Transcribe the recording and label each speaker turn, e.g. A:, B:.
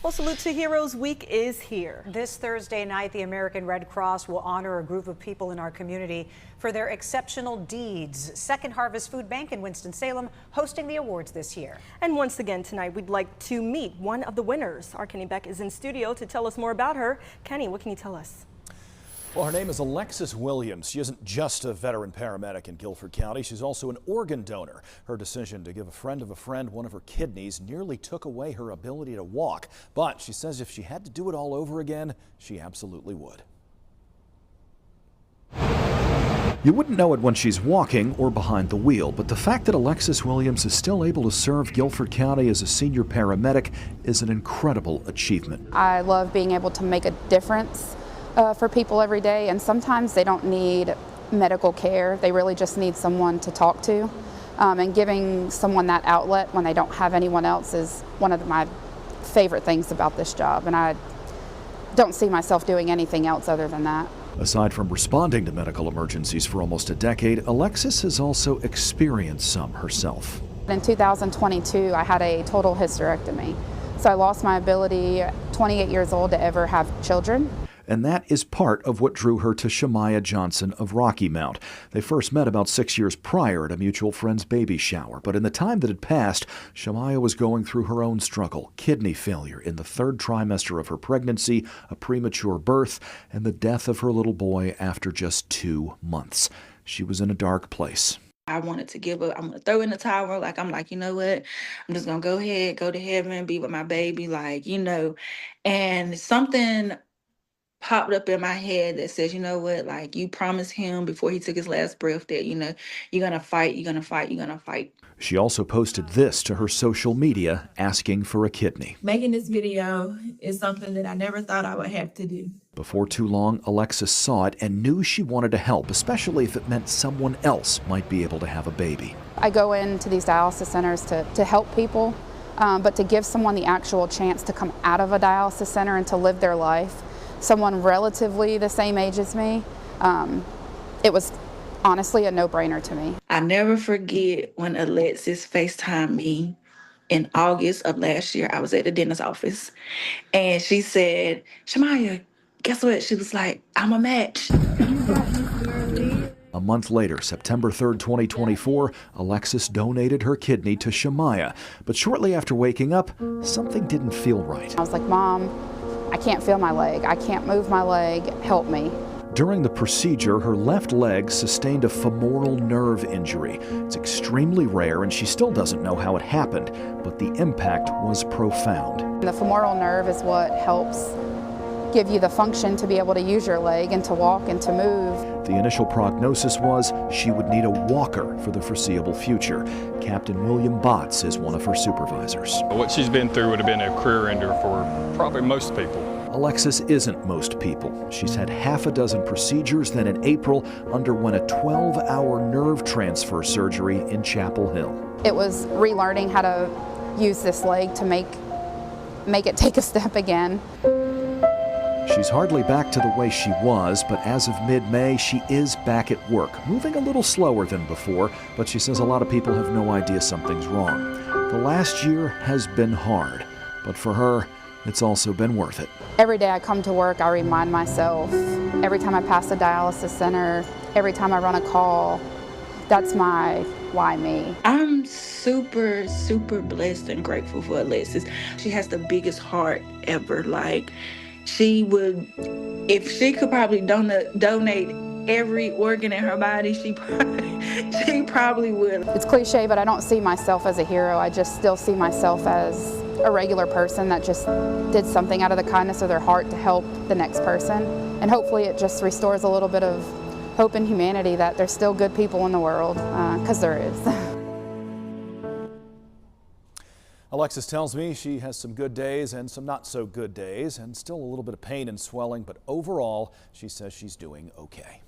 A: Well, Salute to Heroes Week is here.
B: This Thursday night, the American Red Cross will honor a group of people in our community for their exceptional deeds. Second Harvest Food Bank in Winston-Salem hosting the awards this year.
A: And once again tonight, we'd like to meet one of the winners. Our Kenny Beck is in studio to tell us more about her. Kenny, what can you tell us?
C: Well, her name is Alexis Williams. She isn't just a veteran paramedic in Guilford County. She's also an organ donor. Her decision to give a friend of a friend one of her kidneys nearly took away her ability to walk. But she says if she had to do it all over again, she absolutely would. You wouldn't know it when she's walking or behind the wheel, but the fact that Alexis Williams is still able to serve Guilford County as a senior paramedic is an incredible achievement.
D: I love being able to make a difference for people every day, and sometimes they don't need medical care. They really just need someone to talk to, and giving someone that outlet when they don't have anyone else is one of my favorite things about this job, and I don't see myself doing anything else other than that.
C: Aside from responding to medical emergencies for almost a decade, Alexis has also experienced some herself.
D: In 2022, I had a total hysterectomy, so I lost my ability, 28 years old, to ever have children.
C: And that is part of what drew her to Shamaya Johnson of Rocky Mount. They first met about 6 years prior at a mutual friend's baby shower. But in the time that had passed, Shamaya was going through her own struggle, kidney failure in the third trimester of her pregnancy, a premature birth, and the death of her little boy after just 2 months. She was in a dark place.
E: I wanted to give up. I'm going to throw in the towel. I'm like, you know what? I'm just going to go ahead, go to heaven, be with my baby, And something popped up in my head that says, you know what, you promised him before he took his last breath that, you're going to fight, you're going to fight, you're going to fight.
C: She also posted this to her social media, asking for a kidney.
F: Making this video is something that I never thought I would have to do.
C: Before too long, Alexis saw it and knew she wanted to help, especially if it meant someone else might be able to have a baby.
D: I go into these dialysis centers to help people, but to give someone the actual chance to come out of a dialysis center and to live their life, someone relatively the same age as me, it was honestly a no-brainer to me.
E: I never forget when Alexis FaceTimed me in August of last year. I was at the dentist's office, and she said, Shamaya, guess what? She was like, I'm a match.
C: A month later, September 3rd, 2024, Alexis donated her kidney to Shamaya. But shortly after waking up, something didn't feel right.
D: I was like, Mom, I can't feel my leg. I can't move my leg. Help me.
C: During the procedure, her left leg sustained a femoral nerve injury. It's extremely rare, and she still doesn't know how it happened, but the impact was profound.
D: The femoral nerve is what helps give you the function to be able to use your leg and to walk and to move.
C: The initial prognosis was she would need a walker for the foreseeable future. Captain William Botts is one of her supervisors.
G: What she's been through would have been a career ender for probably most people.
C: Alexis isn't most people. She's had half a dozen procedures, then in April underwent a 12-hour nerve transfer surgery in Chapel Hill.
D: It was relearning how to use this leg to make it take a step again.
C: She's hardly back to the way she was, but as of mid-May, she is back at work, moving a little slower than before, but she says a lot of people have no idea something's wrong. The last year has been hard, but for her, it's also been worth it.
D: Every day I come to work, I remind myself, every time I pass a dialysis center, every time I run a call, that's my why me.
E: I'm super, super blessed and grateful for Alexis. She has the biggest heart ever. She would, if she could probably donate every organ in her body, she probably would.
D: It's cliche, but I don't see myself as a hero. I just still see myself as a regular person that just did something out of the kindness of their heart to help the next person. And hopefully it just restores a little bit of hope in humanity that there's still good people in the world, because there is.
C: Alexis tells me she has some good days and some not so good days and still a little bit of pain and swelling, but overall she says she's doing okay.